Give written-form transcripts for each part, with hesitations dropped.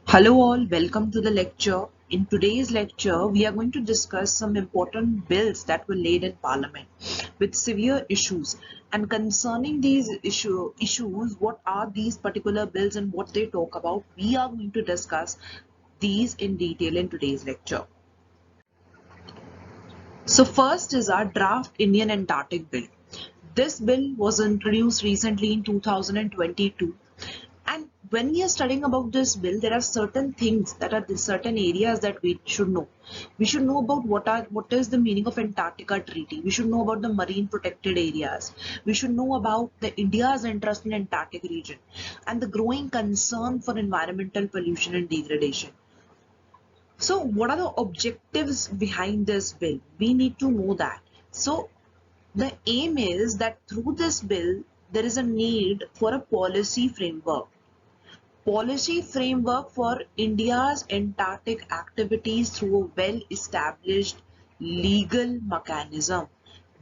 Hello all, welcome to the lecture. In today's lecture, we are going to discuss some important bills that were laid in Parliament with severe issues. And concerning these issues, what are these particular bills and what they talk about? We are going to discuss these in detail in today's lecture. So first is our draft Indian Antarctic Bill. This bill was introduced recently in 2022. And when we are studying about this bill, there are certain things that are the certain areas that we should know. We should know about what is the meaning of Antarctica Treaty. We should know about the marine protected areas. We should know about the India's interest in Antarctic region and the growing concern for environmental pollution and degradation. So, what are the objectives behind this bill? We need to know that. So, the aim is that through this bill, there is a need for a policy framework for India's Antarctic activities through a well-established legal mechanism.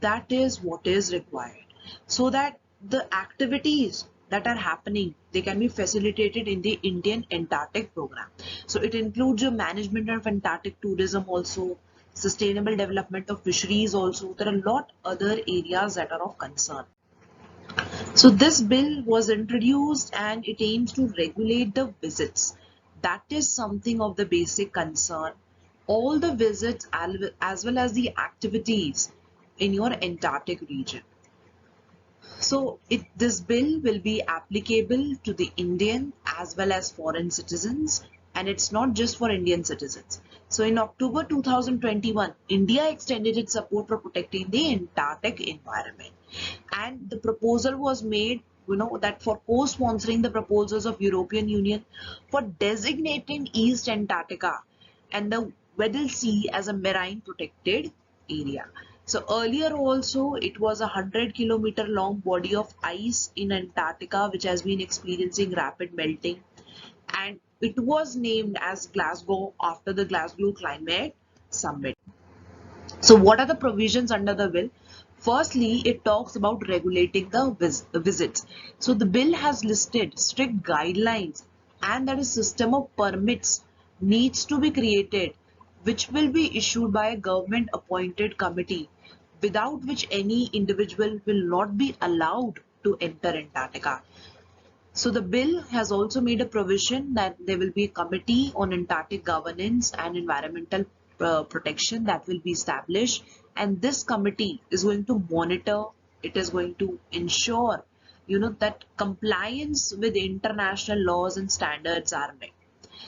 That is what is required. So that the activities that are happening, they can be facilitated in the Indian Antarctic program. So it includes the management of Antarctic tourism also, sustainable development of fisheries also. There are a lot other areas that are of concern. So this bill was introduced and it aims to regulate the visits. That is something of the basic concern. All the visits as well as the activities in your Antarctic region. So this bill will be applicable to the Indian as well as foreign citizens, and it's not just for Indian citizens. So in October 2021, India extended its support for protecting the Antarctic environment. And the proposal was made, that for co-sponsoring the proposals of European Union for designating East Antarctica and the Weddell Sea as a marine protected area. So earlier also it was a 100-kilometer long body of ice in Antarctica which has been experiencing rapid melting, and it was named as Glasgow after the Glasgow Climate Summit. So what are the provisions under the bill? Firstly, it talks about regulating the visits. So the bill has listed strict guidelines and that a system of permits needs to be created which will be issued by a government appointed committee, without which any individual will not be allowed to enter Antarctica. So the bill has also made a provision that there will be a committee on Antarctic governance and environmental protection that will be established, and this committee is going to monitor, it is going to ensure that compliance with international laws and standards are met.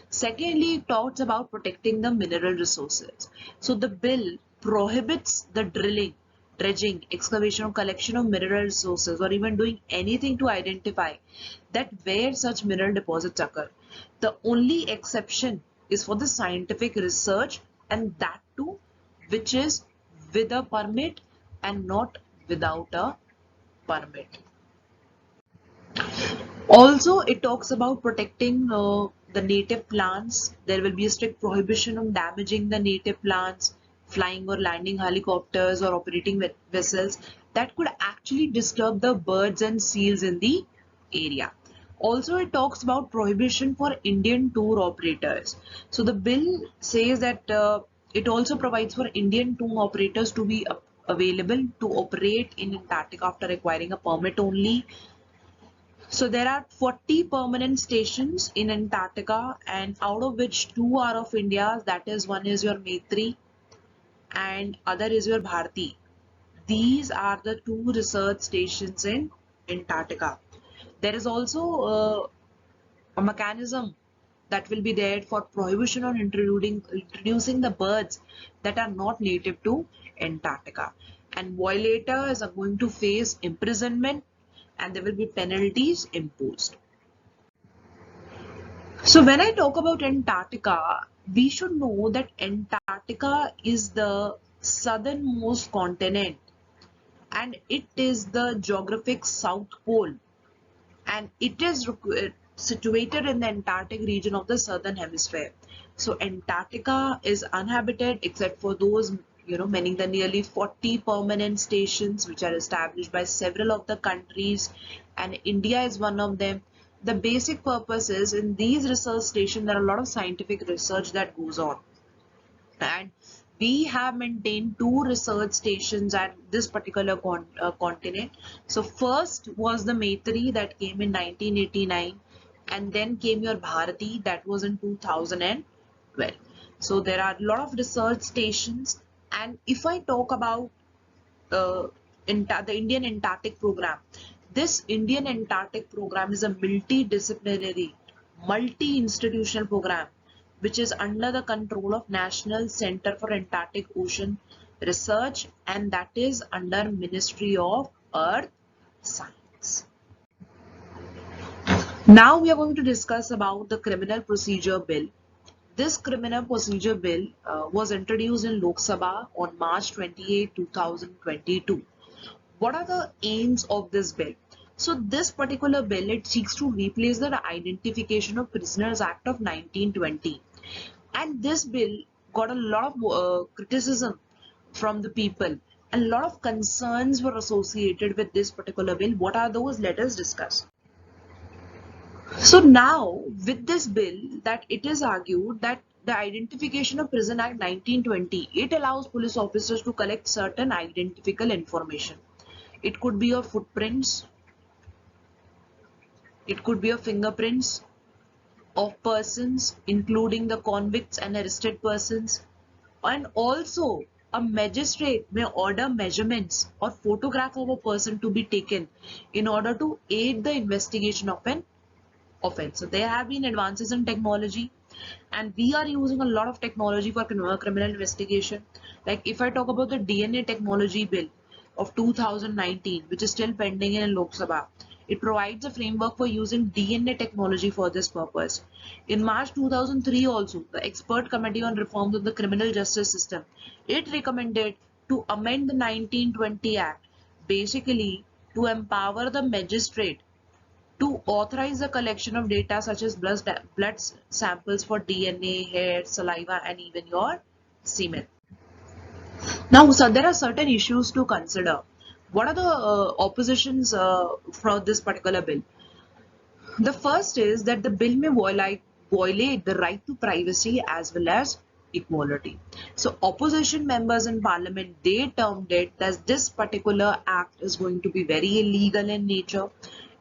Secondly, it talks about protecting the mineral resources. So the bill prohibits the dredging, excavation or collection of mineral resources, or even doing anything to identify that where such mineral deposits occur. The only exception is for the scientific research, and that too which is with a permit and not without a permit. Also, it talks about protecting the native plants. There will be a strict prohibition on damaging the native plants, flying or landing helicopters or operating vessels that could actually disturb the birds and seals in the area. Also, it talks about prohibition for Indian tour operators. So the bill says that it also provides for Indian tour operators to be available to operate in Antarctica after acquiring a permit only. So there are 40 permanent stations in Antarctica, and out of which two are of India. That is, one is your Maitri and other is your Bharti. These are the two research stations in Antarctica. There is also a mechanism that will be there for prohibition on introducing the birds that are not native to Antarctica. And violators are going to face imprisonment and there will be penalties imposed. So when I talk about Antarctica, we should know that Antarctica is the southernmost continent and it is the geographic south pole, and it is situated in the Antarctic region of the southern hemisphere. So Antarctica is uninhabited except for those, many the nearly 40 permanent stations which are established by several of the countries, and India is one of them. The basic purpose is in these research stations there are a lot of scientific research that goes on, and we have maintained two research stations at this particular continent. So first was the Maitri that came in 1989, and then came your Bharati that was in 2012. So there are a lot of research stations, and if I talk about uh, the Indian Antarctic program. This Indian Antarctic program is a multidisciplinary, multi-institutional program which is under the control of National Center for Antarctic Ocean Research, and that is under Ministry of Earth Science. Now we are going to discuss about the Criminal Procedure Bill. This Criminal Procedure Bill was introduced in Lok Sabha on March 28, 2022. What are the aims of this bill? So this particular bill, it seeks to replace the Identification of Prisoners Act of 1920. And this bill got a lot of criticism from the people. A lot of concerns were associated with this particular bill. What are those? Let us discuss. So now with this bill, that it is argued that the Identification of Prison Act 1920, it allows police officers to collect certain identifiable information. It could be your footprints, it could be your fingerprints of persons, including the convicts and arrested persons, and also a magistrate may order measurements or photograph of a person to be taken in order to aid the investigation of an offense. So there have been advances in technology, and we are using a lot of technology for criminal investigation. Like if I talk about the DNA technology bill of 2019, which is still pending in Lok Sabha, it provides a framework for using DNA technology for this purpose. In March 2003 also, the Expert Committee on Reforms of the Criminal Justice System, it recommended to amend the 1920 Act, basically to empower the magistrate to authorize the collection of data such as blood samples for DNA, hair, saliva, and even your semen. Now, so there are certain issues to consider. What are the oppositions for this particular bill? The first is that the bill may violate the right to privacy as well as equality. So opposition members in parliament, they termed it that this particular act is going to be very illegal in nature.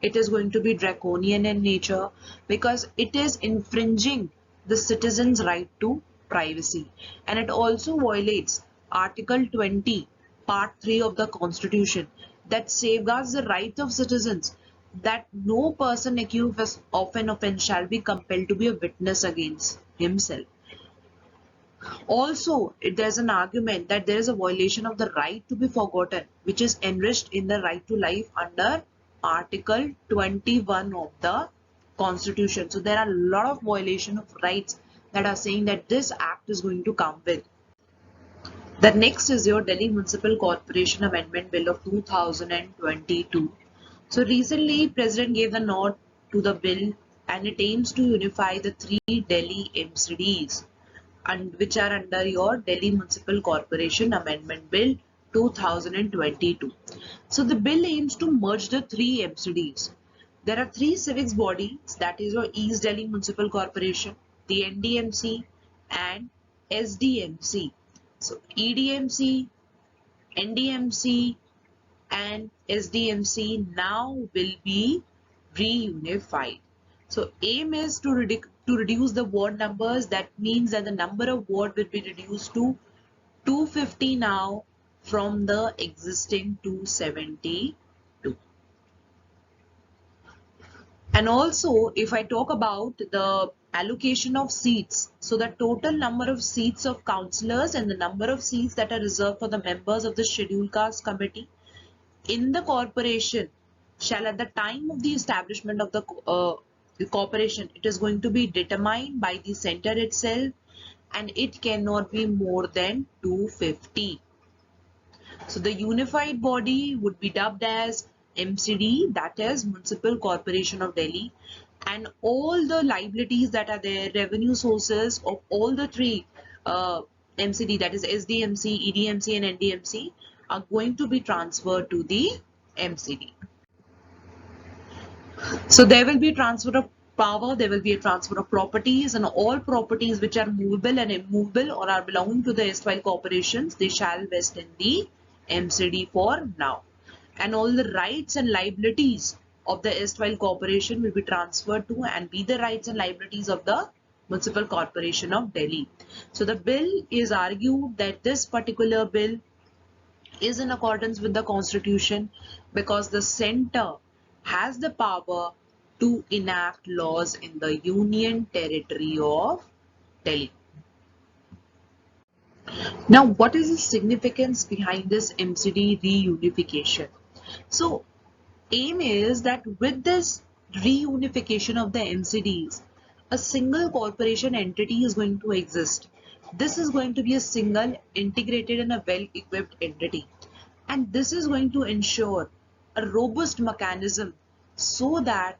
It is going to be draconian in nature because it is infringing the citizens' right to privacy, and it also violates Article 20, Part 3 of the Constitution that safeguards the right of citizens that no person accused of an offence shall be compelled to be a witness against himself. Also, there's an argument that there is a violation of the right to be forgotten, which is enriched in the right to life under Article 21 of the Constitution. So there are a lot of violation of rights that are saying that this act is going to come with. The next is your Delhi Municipal Corporation Amendment Bill of 2022. So recently, President gave the nod to the bill, and it aims to unify the three Delhi MCDs, and which are under your Delhi Municipal Corporation Amendment Bill 2022. So the bill aims to merge the three MCDs. There are three civics bodies, that is your East Delhi Municipal Corporation, the NDMC, and SDMC. So EDMC, NDMC, and SDMC now will be reunified. So aim is to reduce the ward numbers. That means that the number of ward will be reduced to 250 now from the existing 272. And also, if I talk about the allocation of seats, so the total number of seats of councillors and the number of seats that are reserved for the members of the Scheduled Caste Committee in the corporation shall, at the time of the establishment of the corporation, it is going to be determined by the center itself, and it cannot be more than 250. So the unified body would be dubbed as MCD, that is Municipal Corporation of Delhi, and all the liabilities that are there, revenue sources of all the three MCD, that is SDMC, EDMC, and NDMC, are going to be transferred to the MCD. So there will be a transfer of power, there will be a transfer of properties, and all properties which are movable and immovable or are belonging to the erstwhile corporations, they shall vest in the MCD for now. And all the rights and liabilities of the erstwhile corporation will be transferred to and be the rights and liabilities of the Municipal Corporation of Delhi. So the bill is argued that this particular bill is in accordance with the constitution because the center has the power to enact laws in the union territory of Delhi. Now, what is the significance behind this MCD reunification? So, aim is that with this reunification of the MCDs, a single corporation entity is going to exist. This is going to be a single, integrated and a well-equipped entity. And this is going to ensure a robust mechanism so that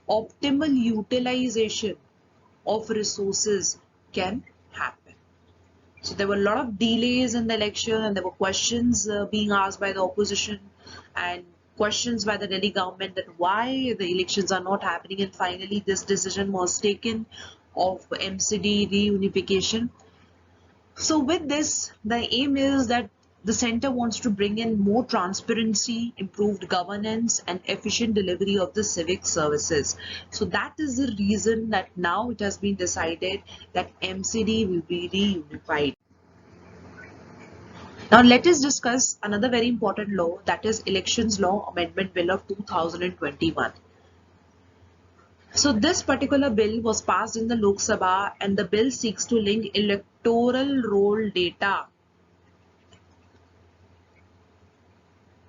optimal utilization of resources can happen. So there were a lot of delays in the election and there were questions being asked by the opposition and questions by the Delhi government that why the elections are not happening, and finally this decision was taken of MCD reunification. So with this, the aim is that the center wants to bring in more transparency, improved governance, and efficient delivery of the civic services. So that is the reason that now it has been decided that MCD will be reunified. Now let us discuss another very important law, that is Elections Law Amendment Bill of 2021. So this particular bill was passed in the Lok Sabha and the bill seeks to link electoral roll data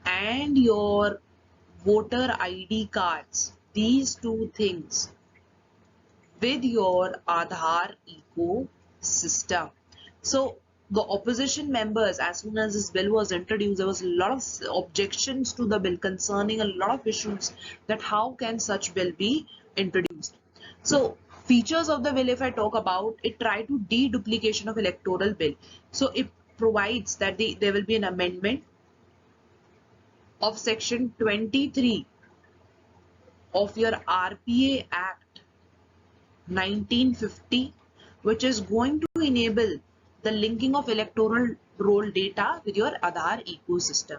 and your voter ID cards, these two things, with your Aadhaar ecosystem. So the opposition members, as soon as this bill was introduced, there was a lot of objections to the bill concerning a lot of issues that how can such bill be introduced. So features of the bill, if I talk about, it try to deduplication of electoral bill. So it provides that there will be an amendment of section 23 of your RPA Act 1950, which is going to enable the linking of electoral roll data with your Aadhaar ecosystem.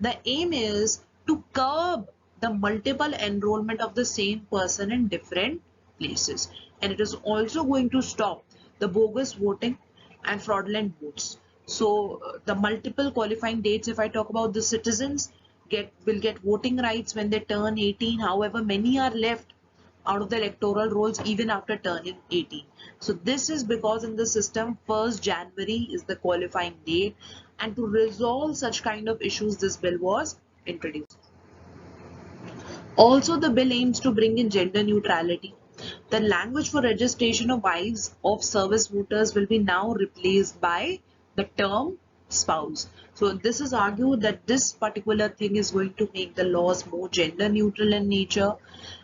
The aim is to curb the multiple enrollment of the same person in different places, and it is also going to stop the bogus voting and fraudulent votes. So the multiple qualifying dates, if I talk about, the citizens will get voting rights when they turn 18. However, many are left out of the electoral rolls even after turning 18. So this is because in the system 1st January is the qualifying date, and to resolve such kind of issues this bill was introduced. Also the bill aims to bring in gender neutrality. The language for registration of wives of service voters will be now replaced by the term spouse. So this is argued that this particular thing is going to make the laws more gender neutral in nature.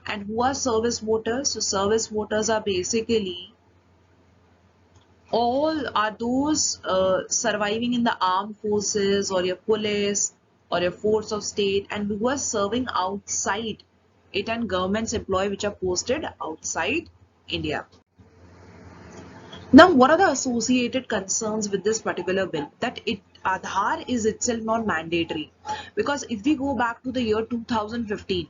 And who are service voters? So service voters are basically all are those surviving in the armed forces or your police or your force of state and who are serving outside it, and government's employee which are posted outside India. Now, what are the associated concerns with this particular bill? That Aadhaar is itself not mandatory, because if we go back to the year 2015,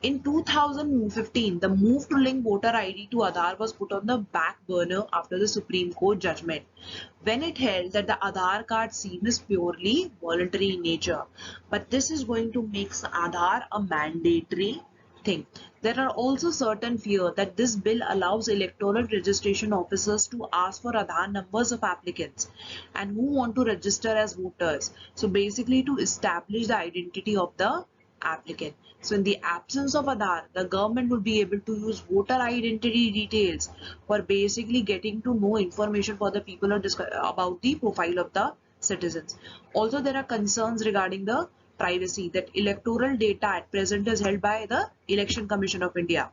in 2015, the move to link voter ID to Aadhaar was put on the back burner after the Supreme Court judgment, when it held that the Aadhaar card scheme is purely voluntary in nature. But this is going to make Aadhaar a mandatory thing. There are also certain fear that this bill allows electoral registration officers to ask for Aadhaar numbers of applicants and who want to register as voters. So basically to establish the identity of the applicant. So in the absence of Aadhaar, the government would be able to use voter identity details for basically getting to know information for the people about the profile of the citizens. Also, there are concerns regarding the privacy, that electoral data at present is held by the Election Commission of India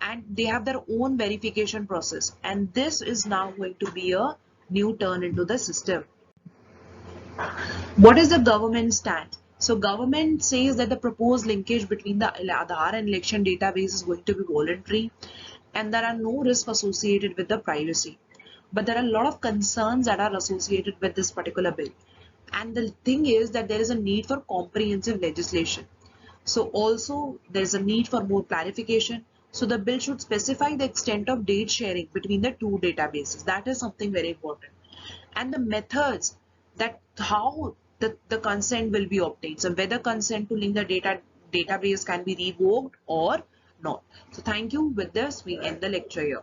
and they have their own verification process, and this is now going to be a new turn into the system. What is the government stand? So government says that the proposed linkage between the Aadhaar and election database is going to be voluntary, and there are no risks associated with the privacy. But there are a lot of concerns that are associated with this particular bill. And the thing is that there is a need for comprehensive legislation. So also there is a need for more clarification. So the bill should specify the extent of date sharing between the two databases. That is something very important. And the methods, that how the consent will be obtained. So whether consent to link the database can be revoked or not. So thank you. With this, we end the lecture here.